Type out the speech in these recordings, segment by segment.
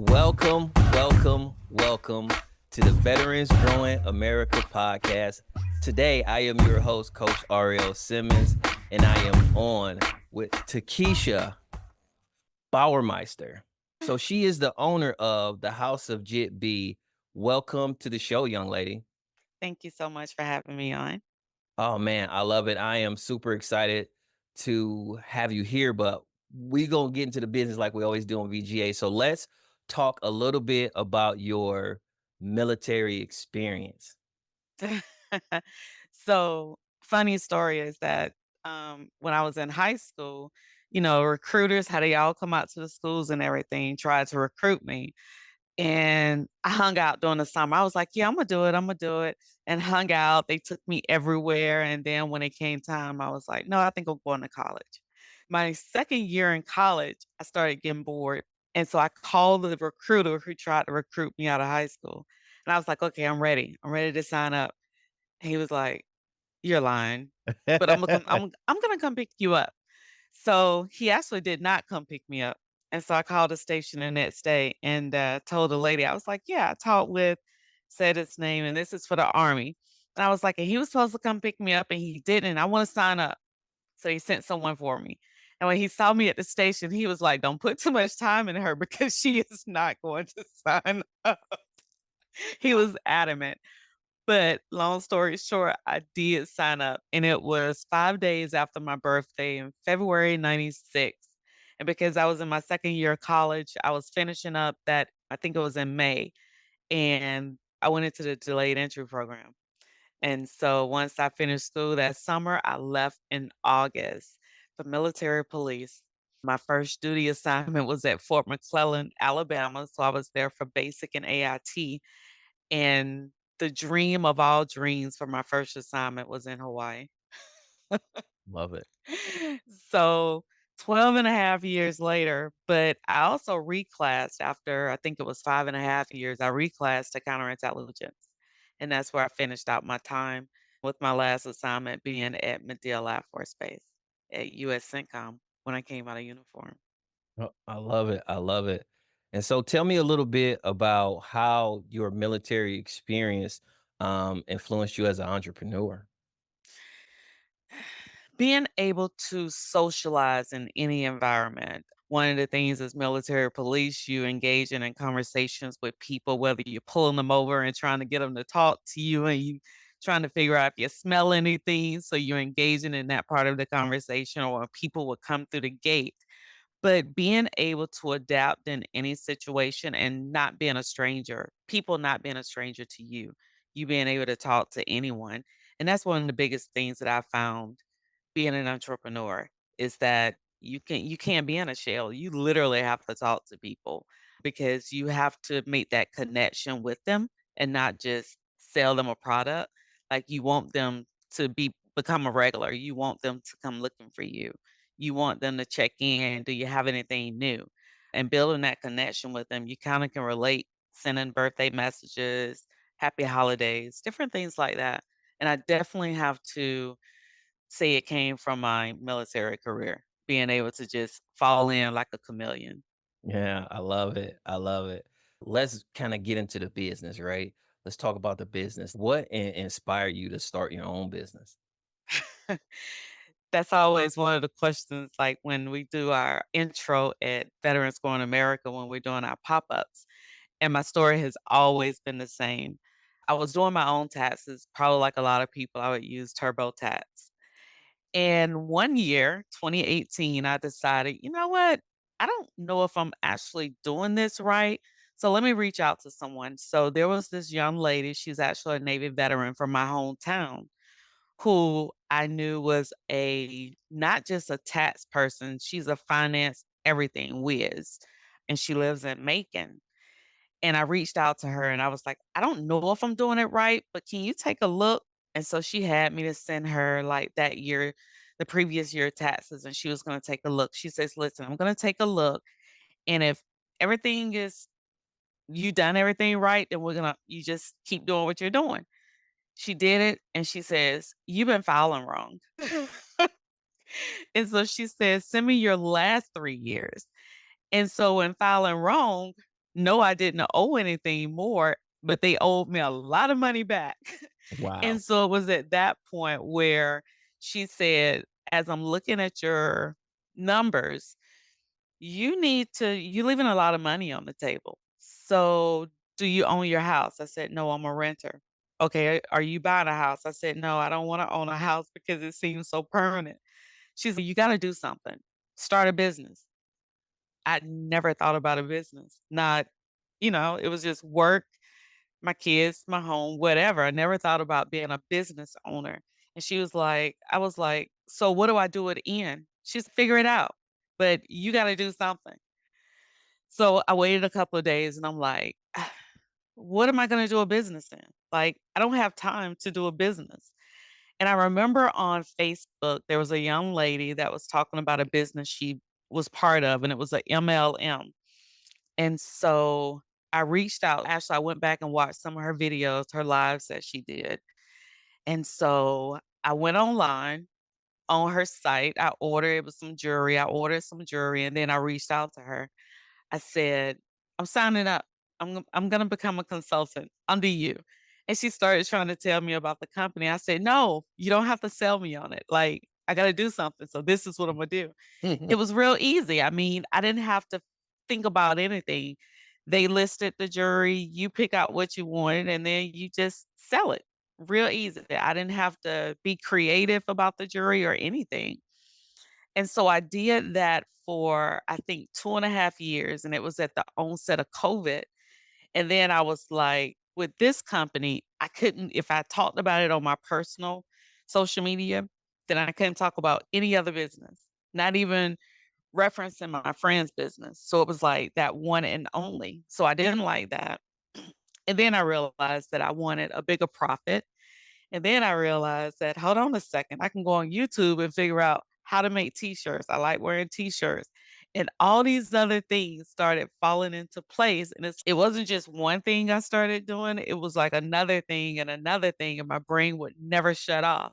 Welcome to the Veterans Growing America podcast. Today, I am your host, Coach R.L. Simmons, and I am on with Takisha Bauermeister. So she is the owner of the House of JITB. Welcome to the show, young lady. Thank you so much for having me on. Oh man, I love it. I am super excited to have you here, but we gonna get into the business like we always do on VGA. So let's talk a little bit about your military experience. So, funny story is that when I was in high school, recruiters, how they all come out to the schools and everything, tried to recruit me. And I hung out during the summer. I was like, yeah, I'm going to do it. I'm going to do it. And hung out. They took me everywhere. And then when it came time, I was like, no, I think I'm going to college. My second year in college, I started getting bored. And so I called the recruiter who tried to recruit me out of high school. And I was like, okay, I'm ready. I'm ready to sign up. He was like, "You're lying, but I'm gonna come pick you up." So he actually did not come pick me up, and so I called the station the next day and told the lady, I was like, "Yeah, I talked with," said his name, and this is for the army, and I was like, "And he was supposed to come pick me up, and he didn't. I want to sign up." So he sent someone for me, and when he saw me at the station, he was like, "Don't put too much time in her because she is not going to sign up." He was adamant. But long story short, I did sign up, and it was 5 days after my birthday in February '96. And because I was in my second year of college, I was finishing up that I think it was in May, and I went into the delayed entry program. And so once I finished school that summer, I left in August for military police. My first duty assignment was at Fort McClellan, Alabama, so I was there for basic and AIT. And the dream of all dreams for my first assignment was in Hawaii. Love it. So 12 and a half years later, but I also reclassed after I think it was 5.5 years. I reclassed to counterintelligence. And that's where I finished out my time with my last assignment being at MacDill Air Force Base at US CENTCOM when I came out of uniform. Oh, I love it. I love it. And so tell me a little bit about how your military experience influenced you as an entrepreneur. Being able to socialize in any environment. One of the things as military police, you engaging in conversations with people, whether you're pulling them over and trying to get them to talk to you and you trying to figure out if you smell anything. So you're engaging in that part of the conversation, or people will come through the gate. But being able to adapt in any situation and not being a stranger, people not being a stranger to you, you being able to talk to anyone. And that's one of the biggest things that I found being an entrepreneur is that you can't be in a shell. You literally have to talk to people because you have to make that connection with them and not just sell them a product. Like you want them to become a regular. You want them to come looking for you. You want them to check in. Do you have anything new? And building that connection with them, you kind of can relate, sending birthday messages, happy holidays, different things like that. And I definitely have to say it came from my military career, being able to just fall in like a chameleon. Yeah, I love it. I love it. Let's kind of get into the business, right? Let's talk about the business. What inspired you to start your own business? That's always one of the questions, like, when we do our intro at Veterans Going America when we're doing our pop-ups, and my story has always been the same. I was doing my own taxes, probably like a lot of people, I would use TurboTax. And one year, 2018, I decided, you know what? I don't know if I'm actually doing this right. So let me reach out to someone. So there was this young lady, she's actually a Navy veteran from my hometown, who I knew was a not just a tax person, she's a finance everything whiz. And she lives in Macon. And I reached out to her and I was like, I don't know if I'm doing it right, but can you take a look? And so she had me to send her like that year, the previous year taxes, and she was going to take a look. She says, listen, I'm going to take a look. And if everything is, you done everything right, then you just keep doing what you're doing. She did it. And she says, you've been filing wrong. And so she says, send me your last 3 years. And so in filing wrong, No, I didn't owe anything more, but they owed me a lot of money back. Wow. And so it was at that point where she said, "As I'm looking at your numbers, you're leaving a lot of money on the table. So, do you own your house?" I said, "No, I'm a renter." "Okay, are you buying a house?" I said, "No, I don't wanna own a house because it seems so permanent." She's like, "You gotta do something. Start a business." I'd never thought about a business. Not it was just work, my kids, my home, whatever. I never thought about being a business owner. And she was like I was like, "So what do I do it in?" She's "Figure it out, but you gotta do something." So I waited a couple of days and I'm like, "What am I gonna do a business in? Like, I don't have time to do a business." And I remember on Facebook, there was a young lady that was talking about a business she was part of, and it was a MLM. And so I reached out. Actually, I went back and watched some of her videos, her lives that she did. And so I went online on her site. It was some jewelry. I ordered some jewelry and then I reached out to her. I said, "I'm signing up. I'm gonna become a consultant under you." And she started trying to tell me about the company. I said, "No, you don't have to sell me on it. Like, I gotta do something. So this is what I'm gonna do." It was real easy. I mean, I didn't have to think about anything. They listed the jury, you pick out what you wanted, and then you just sell it. Real easy. I didn't have to be creative about the jury or anything. And so I did that for, I think, 2.5 years, and it was at the onset of COVID. And then I was like, with this company, I couldn't, if I talked about it on my personal social media, then I couldn't talk about any other business, not even referencing my friend's business. So it was like that one and only. So I didn't like that. And then I realized that I wanted a bigger profit. And then I realized that, hold on a second, I can go on YouTube and figure out how to make t-shirts. I like wearing t-shirts. And all these other things started falling into place. And it wasn't just one thing I started doing, it was like another thing, and my brain would never shut off.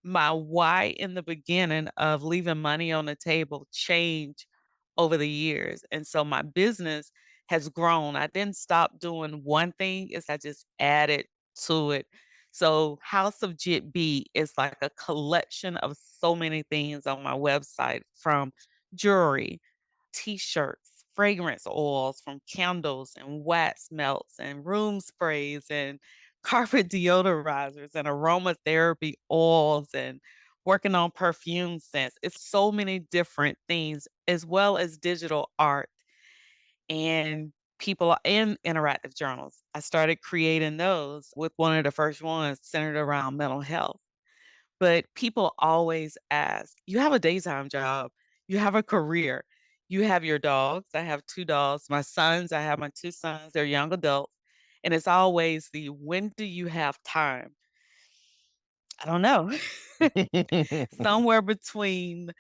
My why in the beginning of leaving money on the table changed over the years. And so my business has grown. I didn't stop doing one thing, it's I just added to it. So House of JITB is like a collection of so many things on my website, from jewelry, t-shirts, fragrance oils, from candles and wax melts and room sprays and carpet deodorizers and aromatherapy oils and working on perfume scents. It's so many different things, as well as digital art and people and interactive journals. I started creating those with one of the first ones centered around mental health. But people always ask, "You have a daytime job, you have a career, you have your dogs." I have 2 dogs. I have my 2 sons, they're young adults, and it's always the, "When do you have time?" I don't know. Somewhere between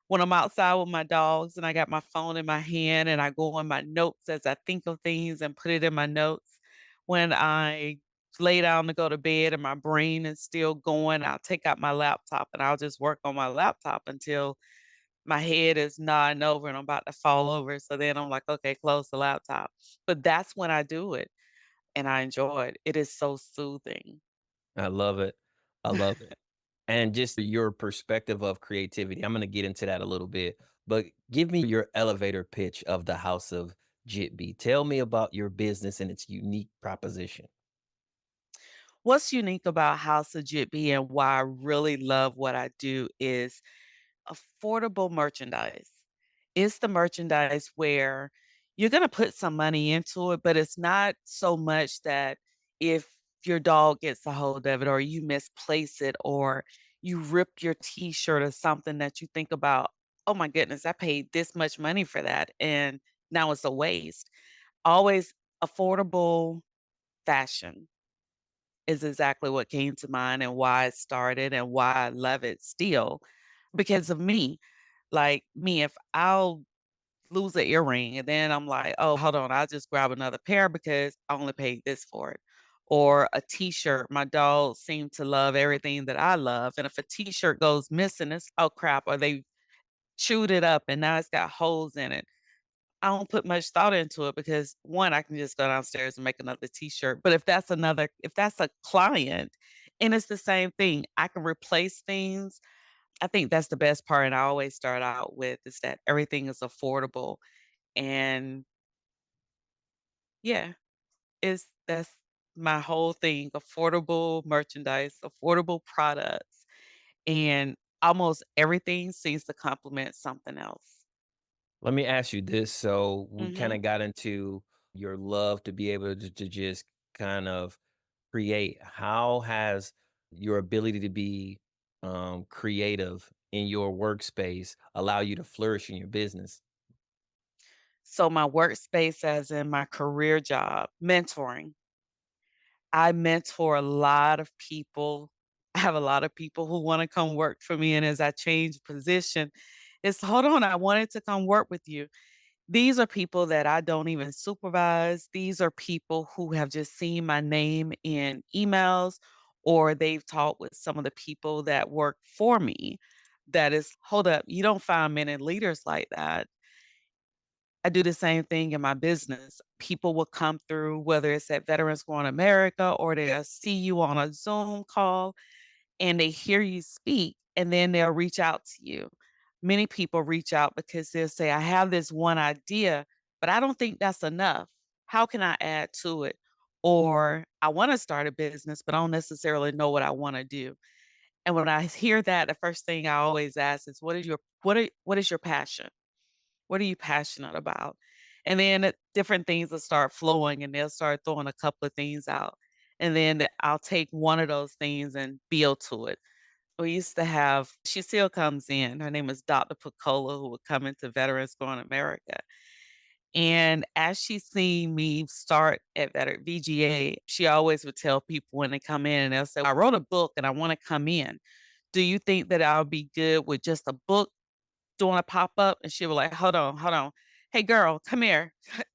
when I'm outside with my dogs and I got my phone in my hand and I go on my notes as I think of things and put it in my notes. When I lay down to go to bed and my brain is still going, I'll take out my laptop and I'll just work on my laptop until my head is nodding over and I'm about to fall over. So then I'm like, "Okay, close the laptop." But that's when I do it and I enjoy it. It is so soothing. I love it. I love it. And just your perspective of creativity, I'm gonna get into that a little bit, but give me your elevator pitch of the House of JITB. Tell me about your business and its unique proposition. What's unique about House of JITB and why I really love what I do is affordable merchandise. It's the merchandise where you're gonna put some money into it, but it's not so much that if your dog gets a hold of it or you misplace it or you rip your t-shirt or something that you think about, "Oh my goodness, I paid this much money for that and now it's a waste." Always affordable fashion is exactly what came to mind and why it started and why I love it still because of me. Like me, if I'll lose an earring and then I'm like, "Oh, hold on, I'll just grab another pair because I only paid this for it." Or a t-shirt. My dogs seem to love everything that I love. And if a t-shirt goes missing, it's oh crap, or they chewed it up and now it's got holes in it. I don't put much thought into it because one, I can just go downstairs and make another t-shirt. But if that's a client and it's the same thing, I can replace things. I think that's the best part. And I always start out with is that everything is affordable. And yeah, that's my whole thing. Affordable merchandise, affordable products, and almost everything seems to complement something else. Let me ask you this. So we kind Mhm. of got into your love to be able to just kind of create. How has your ability to be creative in your workspace allow you to flourish in your business? So my workspace as in my career job, mentoring. I mentor a lot of people. I have a lot of people who wanna come work for me, and as I change position, it's, "Hold on, I wanted to come work with you." These are people that I don't even supervise. These are people who have just seen my name in emails, or they've talked with some of the people that work for me. That is, "Hold up, you don't find many leaders like that." I do the same thing in my business. People will come through, whether it's at Veterans Going America or they'll see you on a Zoom call and they hear you speak, and then they'll reach out to you. Many people reach out because they'll say, I have this one idea, but I don't think that's enough. How can I add to it? Or I want to start a business, but I don't necessarily know what I want to do. And when I hear that, the first thing I always ask is, what is your passion? What are you passionate about? And then different things will start flowing and they'll start throwing a couple of things out. And then I'll take one of those things and build to it. We used to have, she still comes in. Her name is Dr. Picola, who would come into Veterans Going America. And as she seen me start at VGA, she always would tell people when they come in and they'll say, I wrote a book and I want to come in. Do you think that I'll be good with just a book doing a pop-up? And she'll be like, "Hold on, hold on. Hey, girl, come here."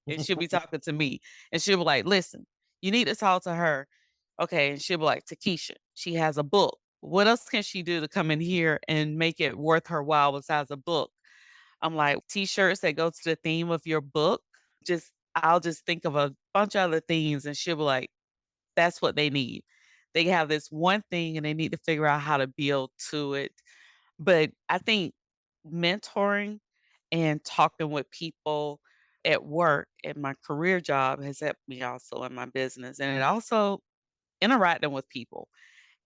And she'll be talking to me, and she'll be like, "Listen, you need to talk to her." Okay, and she'll be like, "Takisha, she has a book. What else can she do to come in here and make it worth her while besides a book?" I'm like, "T-shirts that go to the theme of your book?" I'll just think of a bunch of other things, and she'll be like, "That's what they need. They have this one thing, and they need to figure out how to build to it." But I think mentoring and talking with people at work at my career job has helped me also in my business, and it also interacting with people.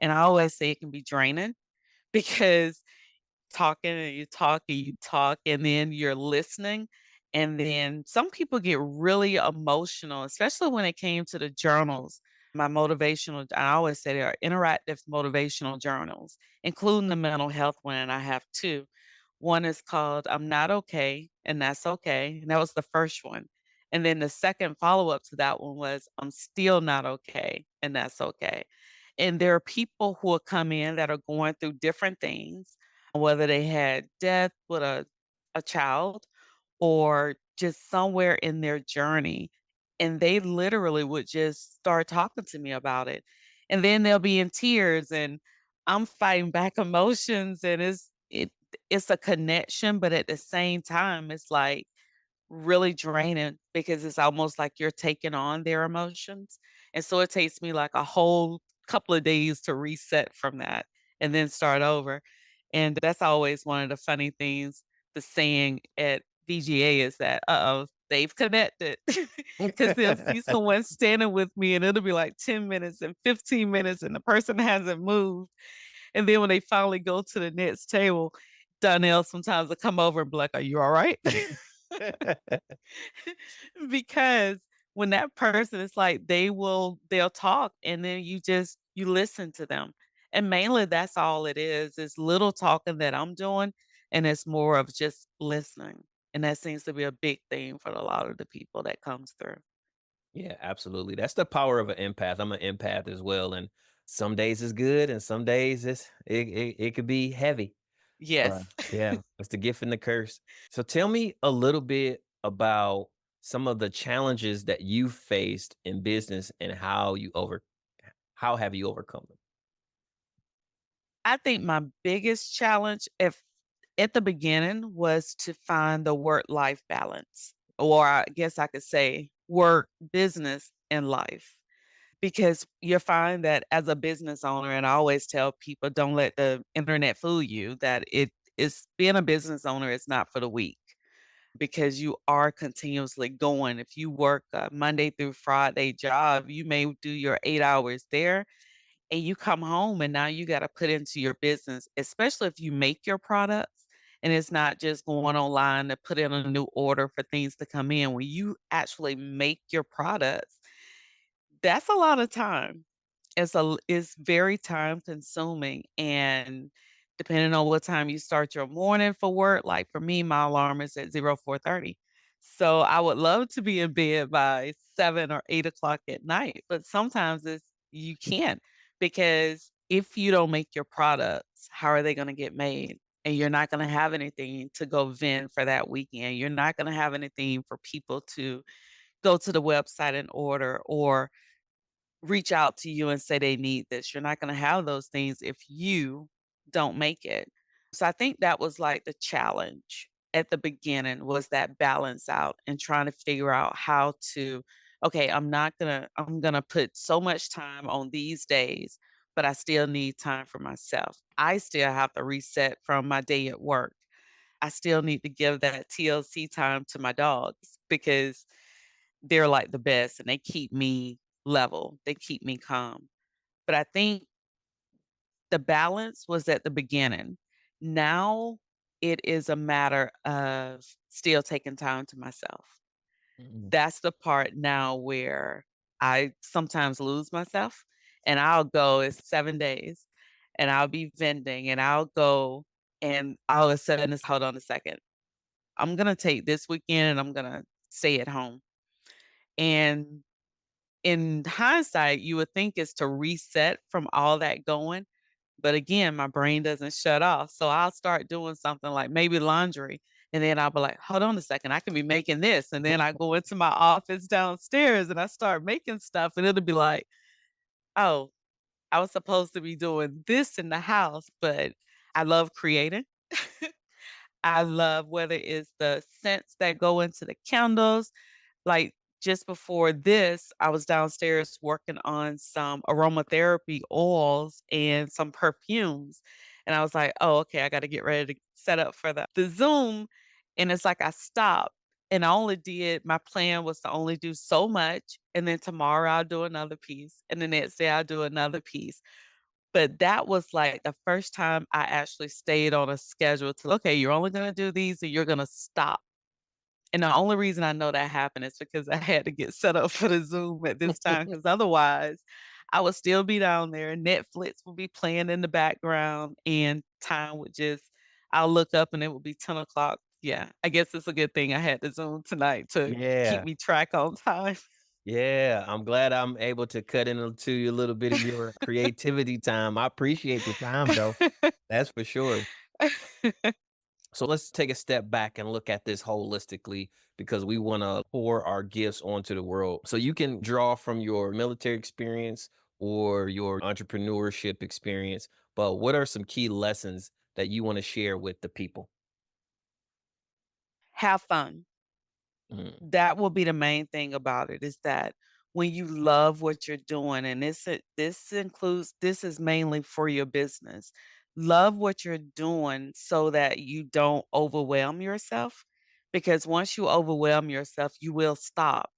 And I always say it can be draining because talking and you talk and you talk and then you're listening. And then some people get really emotional, especially when it came to the journals. My motivational, I always say they are interactive motivational journals, including the mental health one. And I have two. One is called I'm Not Okay, and That's Okay. And that was the first one. And then the second follow up to that one was I'm Still Not Okay, and That's Okay. And there are people who will come in that are going through different things, whether they had death with a child or just somewhere in their journey. And they literally would just start talking to me about it. And then they'll be in tears and I'm fighting back emotions and it's a connection, but at the same time, it's like really draining because it's almost like you're taking on their emotions. And so it takes me like a whole couple of days to reset from that and then start over. And that's always one of the funny things, the saying at VGA is that, uh-oh, they've connected. Because they'll see someone standing with me and it'll be like 10 minutes and 15 minutes and the person hasn't moved. And then when they finally go to the next table, Donnell sometimes will come over and be like, "Are you all right?" Because when that person is like, they'll talk and then you listen to them. And mainly that's all it is little talking that I'm doing, and it's more of just listening. And that seems to be a big thing for a lot of the people that comes through. Yeah, absolutely. That's the power of an empath. I'm an empath as well, and some days it's good, and some days it could be heavy. Yes. Yeah, it's the gift and the curse. So tell me a little bit about some of the challenges that you faced in business and how have you overcome them? I think my biggest challenge if at the beginning was to find the work life balance. or I guess I could say work, business, and life. Because you find that as a business owner, and I always tell people, don't let the internet fool you that it is being a business owner is not for the weak because you are continuously going. If you work a Monday through Friday job, you may do your 8 hours there and you come home and now you got to put into your business, especially if you make your products and it's not just going online to put in a new order for things to come in. When you actually make your products, that's a lot of time. It's very time consuming, and depending on what time you start your morning for work, like for me, my alarm is at 04:30. So I would love to be in bed by 7 or 8 o'clock at night, but sometimes you can't because if you don't make your products, how are they gonna get made? And you're not gonna have anything to go vend for that weekend. You're not gonna have anything for people to go to the website and order or reach out to you and say they need this. You're not gonna have those things if you don't make it. So I think that was like the challenge at the beginning was that balance out and trying to figure out how to, okay, I'm gonna put so much time on these days, but I still need time for myself. I still have to reset from my day at work. I still need to give that TLC time to my dogs because they're like the best and they keep me level. They keep me calm. But I think the balance was at the beginning. Now it is a matter of still taking time to myself. Mhm. That's the part now where I sometimes lose myself and I'll go, it's 7 days and I'll be vending and I'll go and all of a sudden it's hold on a second. I'm gonna take this weekend and I'm gonna stay at home. And in hindsight, you would think it's to reset from all that going, but again, my brain doesn't shut off, so I'll start doing something like maybe laundry, and then I'll be like, "Hold on a second, I can be making this," and then I go into my office downstairs and I start making stuff, and it'll be like, "Oh, I was supposed to be doing this in the house," but I love creating. I love whether it's the scents that go into the candles, like, just before this, I was downstairs working on some aromatherapy oils and some perfumes, and I was like, "Oh, okay, I gotta get ready to set up for the Zoom," and it's like I stopped, and I only did my plan was to only do so much, and then tomorrow I'll do another piece, and the next day I'll do another piece, but that was, like, the first time I actually stayed on a schedule to, "Okay, you're only gonna do these and you're gonna stop." And the only reason I know that happened is because I had to get set up for the Zoom at this time, because otherwise, I would still be down there, Netflix would be playing in the background, and time would just I'll look up and it would be 10 o'clock. Yeah, I guess it's a good thing I had the Zoom tonight to keep Yeah. me track on time. Yeah, I'm glad I'm able to cut into a little bit of your creativity time. I appreciate the time though. That's for sure. So let's take a step back and look at this holistically because we want to pour our gifts onto the world. So you can draw from your military experience or your entrepreneurship experience, but what are some key lessons that you want to share with the people? Have fun. Mm, That will be the main thing about it is that when you love what you're doing, and this is mainly for your business. Love what you're doing so that you don't overwhelm yourself because once you overwhelm yourself, you will stop.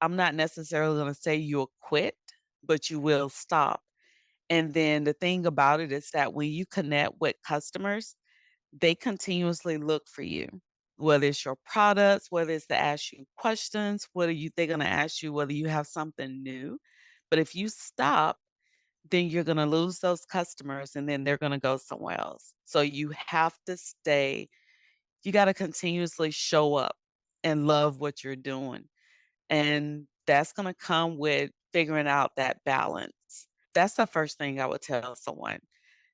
I'm not necessarily going to say you'll quit, but you will stop. And then the thing about it is that when you connect with customers, they continuously look for you, whether it's your products, whether it's to ask you questions, they're gonna ask you whether you have something new. But if you stop, then you're gonna lose those customers and then they're gonna go somewhere else. So you have to you gotta continuously show up and love what you're doing. And that's gonna come with figuring out that balance. That's the first thing I would tell someone.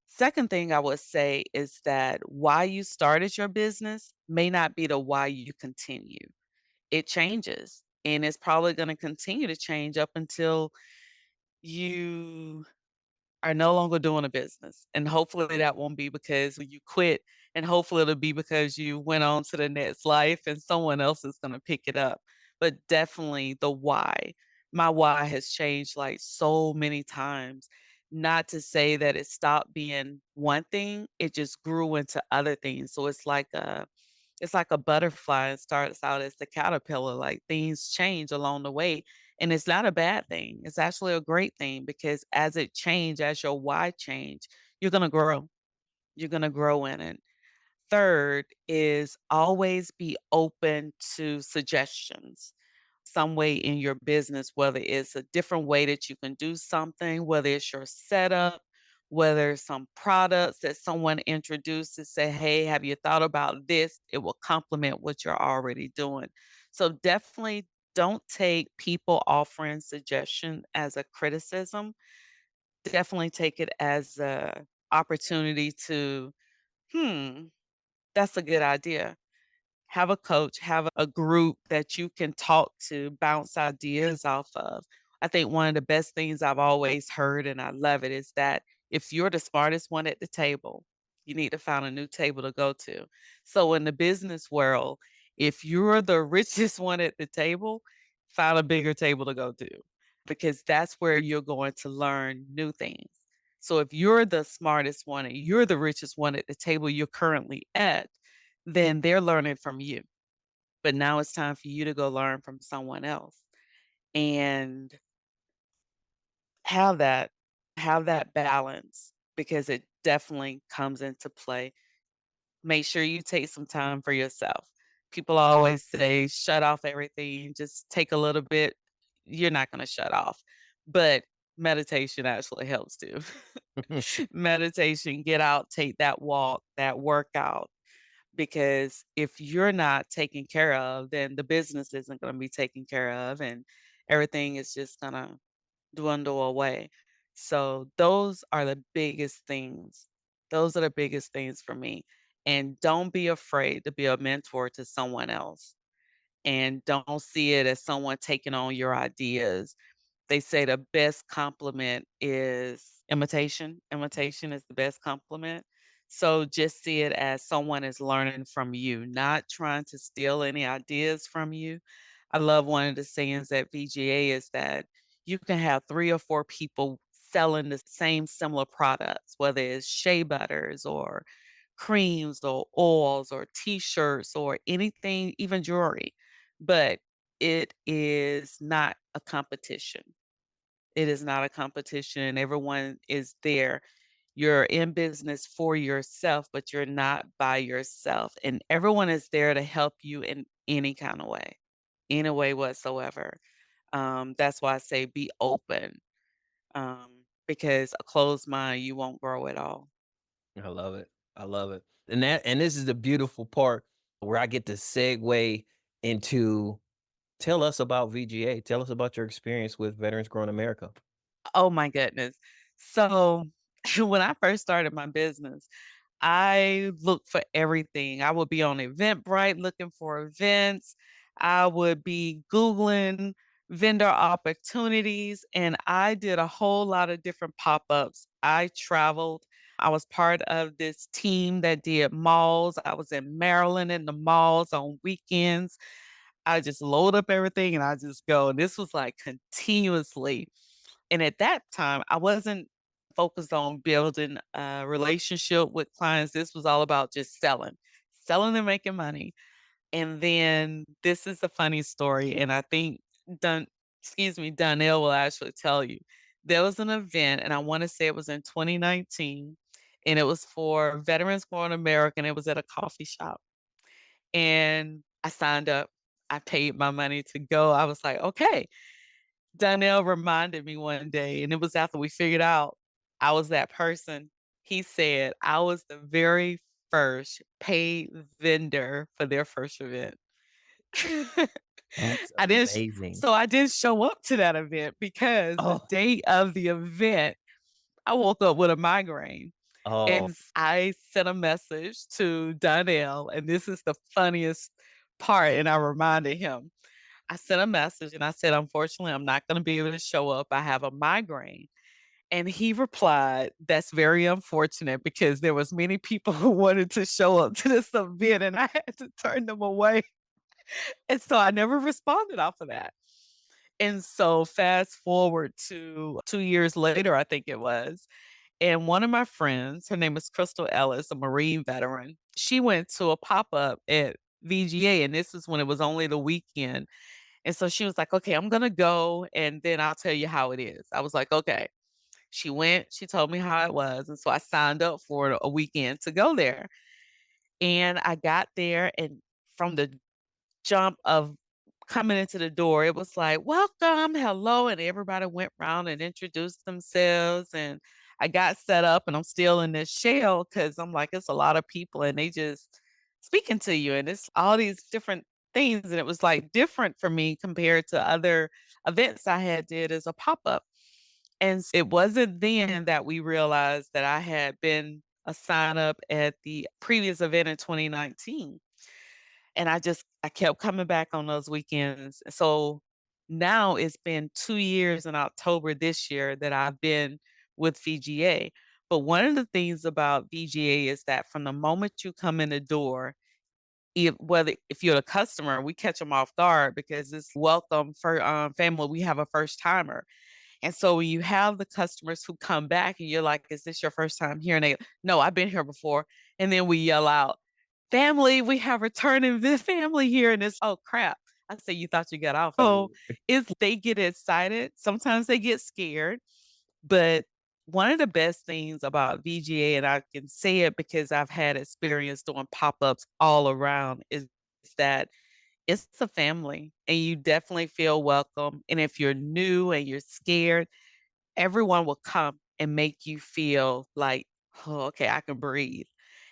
Second thing I would say is that why you started your business may not be the why you continue. It changes and it's probably going to continue to change up until you are no longer doing a business. And hopefully that won't be because you quit, and hopefully it'll be because you went on to the next life and someone else is going to pick it up. But definitely the why. My why has changed like so many times. Not to say that it stopped being one thing, it just grew into other things. So it's like a butterfly. It starts out as the caterpillar, like things change along the way. And it's not a bad thing. It's actually a great thing because as it change, as your why change, you're gonna grow. You're gonna grow in it. Third is always be open to suggestions. Some way in your business, whether it's a different way that you can do something, whether it's your setup, whether it's some products that someone introduces, say, hey, have you thought about this? It will complement what you're already doing. So definitely don't take people offering suggestion as a criticism. Definitely take it as a opportunity to, hmm, that's a good idea. Have a coach, have a group that you can talk to, bounce ideas off of. I think one of the best things I've always heard, and I love it, is that if you're the smartest one at the table, you need to find a new table to go to. So in the business world, if you're the richest one at the table, find a bigger table to go to because that's where you're going to learn new things. So if you're the smartest one and you're the richest one at the table you're currently at, then they're learning from you. But now it's time for you to go learn from someone else and have that have that balance because it definitely comes into play. Make sure you take some time for yourself. People always say shut off everything, just take a little bit. You're not going to shut off. But meditation actually helps too. Meditation, get out, take that walk, that workout, because if you're not taken care of, then the business isn't going to be taken care of and everything is just going to dwindle away. So those are the biggest things. Those are the biggest things for me. And don't be afraid to be a mentor to someone else. And don't see it as someone taking on your ideas. They say the best compliment is imitation. Imitation is the best compliment. So just see it as someone is learning from you, not trying to steal any ideas from you. I love one of the sayings at VGA is that you can have 3 or 4 people selling the same similar products, whether it's shea butters or creams or oils or t-shirts or anything, even jewelry, but it is not a competition. It is not a competition. Everyone is there. You're in business for yourself, but you're not by yourself. And everyone is there to help you in any kind of way, any way whatsoever. That's why I say be open, because a closed mind, you won't grow at all. I love it. I love it. And this is the beautiful part where I get to segue into tell us about VGA. Tell us about your experience with Veterans Growing America. Oh my goodness. So when I first started my business, I looked for everything. I would be on Eventbrite looking for events. I would be Googling vendor opportunities, and I did a whole lot of different pop-ups. I traveled. I was part of this team that did malls. I was in Maryland in the malls on weekends. I just load up everything and I just go. And this was like continuously. And at that time, I wasn't focused on building a relationship with clients. This was all about just selling, selling and making money. And then this is a funny story, and I think Dun Donnell will actually tell you. There was an event, and I want to say it was in 2019, and it was for Veterans Going American. It was at a coffee shop. And I signed up. I paid my money to go. I was like, okay. Donnell reminded me one day, and it was after we figured out I was that person. He said I was the very first paid vendor for their first event. That's I didn't sh amazing. so I didn't show up to that event because the Oh, day of the event, I woke up with a migraine, oh, and I sent a message to Donnell, and this is the funniest part, and I reminded him. I sent a message and I said, "Unfortunately, I'm not gonna be able to show up. I have a migraine." And he replied, "That's very unfortunate because there was many people who wanted to show up to this event and I had to turn them away." And so I never responded off of that. And so fast forward to 2 years later, I think it was, and one of my friends, her name is Crystal Ellis, a Marine veteran, she went to a pop-up at VGA, and this is when it was only the weekend. And so she was like, "Okay, I'm gonna go, and then I'll tell you how it is." I was like, "Okay." She went, she told me how it was, and so I signed up for a weekend to go there. And I got there, and from the jump of coming into the door, it was like, "Welcome, hello," and everybody went around and introduced themselves, and I got set up, and I'm still in this shell because 'cause I'm like, it's a lot of people, and they just speaking to you, and it's all these different things, and it was, like, different for me compared to other events I had did as a pop-up. And it wasn't then that we realized that I had been a sign up at the previous event in 2019. And I kept coming back on those weekends. So now it's been 2 years in October this year that I've been with VGA. But one of the things about VGA is that from the moment you come in the door, if you're a customer, we catch them off guard because it's welcome for family. We have a first timer, and so when you have the customers who come back and you're like, "Is this your first time here?" And they, "No, I've been here before." And then we yell out, "Family, we have returning this family here." And it's, "Oh crap." I say, "You thought you got off." So it's they get excited. Sometimes they get scared. But one of the best things about VGA, and I can say it because I've had experience doing pop-ups all around, is that it's a family and you definitely feel welcome. And if you're new and you're scared, everyone will come and make you feel like, "Oh, okay, I can breathe."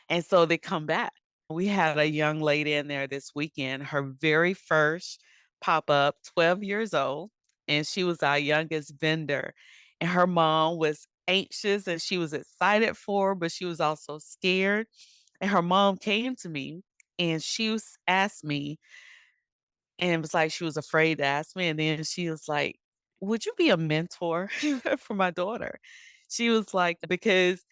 And so they come back. We had a young lady in there this weekend, her very first pop-up, 12 years old, and she was our youngest vendor. And her mom was anxious and she was excited for her, but she was also scared. And her mom came to me and asked me, and it was like she was afraid to ask me, and then she was like, "Would you be a mentor for my daughter?" She was like, "Because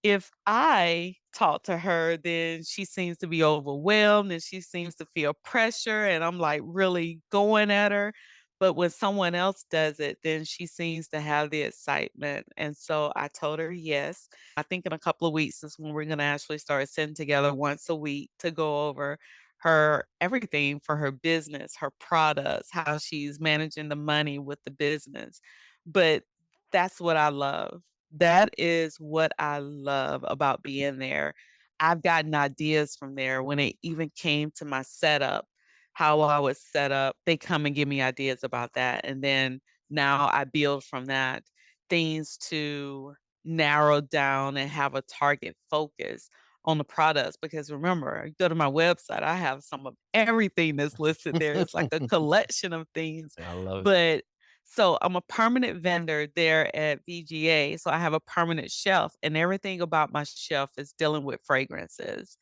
if I talk to her, then she seems to be overwhelmed and she seems to feel pressure, and I'm, like, really going at her. But when someone else does it, then she seems to have the excitement." And so I told her yes. I think in a couple of weeks is when we're gonna actually start sitting together once a week to go over her everything for her business, her products, how she's managing the money with the business. But that's what I love. That is what I love about being there. I've gotten ideas from there when it even came to my setup, how I was set up. They come and give me ideas about that. And then now I build from that things to narrow down and have a target focus on the products. Because remember, you go to my website, I have some of everything that's listed there. It's like a collection of things. I love it. But so I'm a permanent vendor there at VGA. So I have a permanent shelf, and everything about my shelf is dealing with fragrances.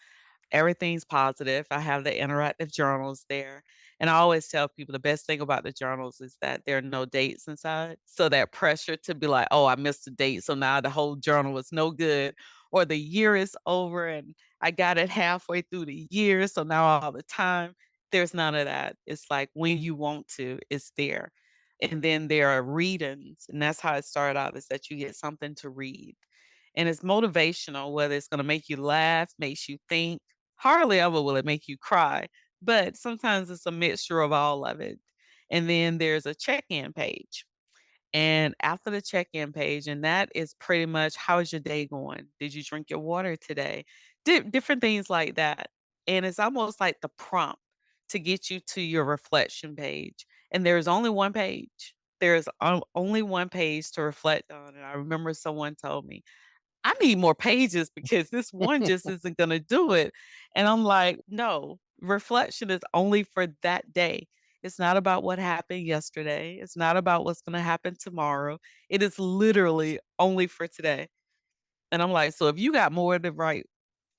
Everything's positive. I have the interactive journals there. And I always tell people the best thing about the journals is that there are no dates inside. So that pressure to be like, "Oh, I missed a date. So now the whole journal is no good." Or the year is over and I got it halfway through the year. So now all the time, there's none of that. It's like when you want to, it's there. And then there are readings. And that's how it started out, is that you get something to read. And it's motivational, whether it's going to make you laugh, makes you think. Hardly ever will it make you cry, but sometimes it's a mixture of all of it. And then there's a check-in page. And after the check-in page, and that is pretty much, "How's your day going? Did you drink your water today?" Different things like that. And it's almost like the prompt to get you to your reflection page. And there's only one page. There's only one page to reflect on. And I remember someone told me, "I need more pages because this one just isn't gonna do it." And I'm like, "No, reflection is only for that day. It's not about what happened yesterday. It's not about what's gonna happen tomorrow. It is literally only for today." And I'm like, "So if you got more to write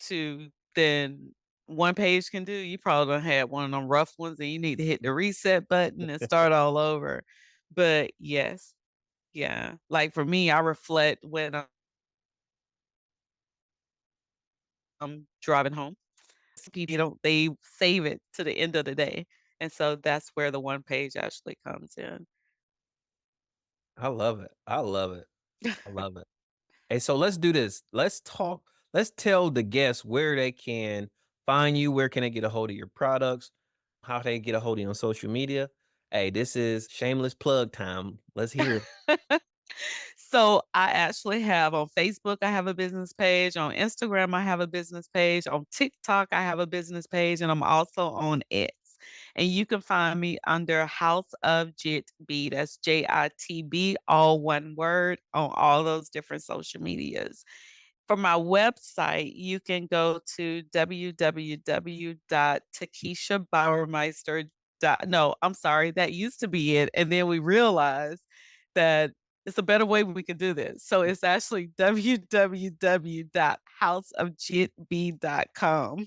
to than one page can do, you probably done had one of them rough ones and you need to hit the reset button and start all over." But yes. Yeah. Like for me, I reflect when I'm driving home. Some people they save it to the end of the day. And so that's where the one page actually comes in. I love it. I love it. I love it. Hey, so let's do this. Let's tell the guests where they can find you, where can they get a hold of your products, how they get a hold of you on social media. Hey, this is shameless plug time. Let's hear it. So I actually have on Facebook, I have a business page. On Instagram, I have a business page. On TikTok, I have a business page, and I'm also on X. And you can find me under House of JITB. That's JITB, all one word, on all those different social medias. For my website, you can go to www.takishabauermeister. No, I'm sorry, that used to be it, and then we realized that it's a better way we can do this. So it's actually www.houseofjitb.com.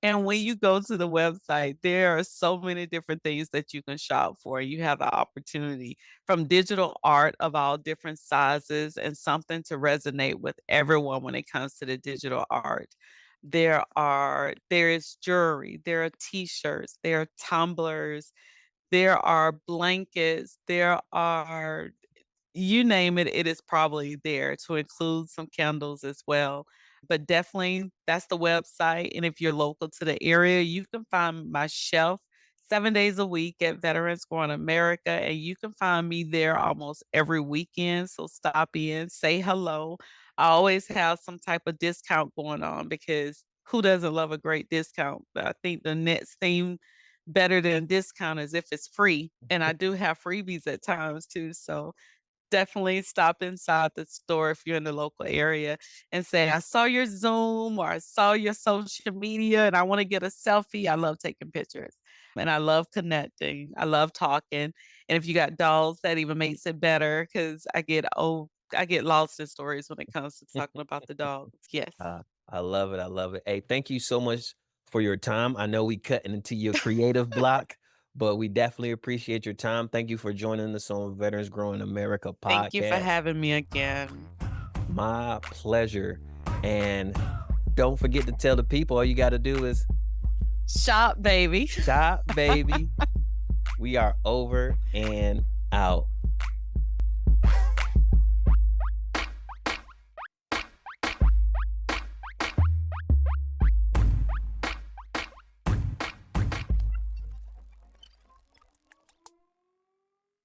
And when you go to the website, there are so many different things that you can shop for. You have the opportunity from digital art of all different sizes and something to resonate with everyone when it comes to the digital art. There is jewelry, there are t-shirts, there are tumblers, there are blankets, there are you name it, it is probably there to include some candles as well. But definitely that's the website. And if you're local to the area, you can find my shelf 7 days a week at Veterans Going America. And you can find me there almost every weekend. So stop in, say hello. I always have some type of discount going on because who doesn't love a great discount? But I think the next thing better than discount is if it's free. And I do have freebies at times too. So definitely stop inside the store if you're in the local area and say, "I saw your Zoom or I saw your social media and I wanna get a selfie." I love taking pictures, and I love connecting. I love talking, and if you got dogs, that even makes it better because I get lost in stories when it comes to talking about the dogs. Yes. I love it. I love it. Hey, thank you so much for your time. I know we cutting into your creative block, but we definitely appreciate your time. Thank you for joining us on Veterans Growing America Thank you for podcast. having me again. My pleasure. And don't forget to tell the people all you got to do is Shop, baby. shop, baby. We are over and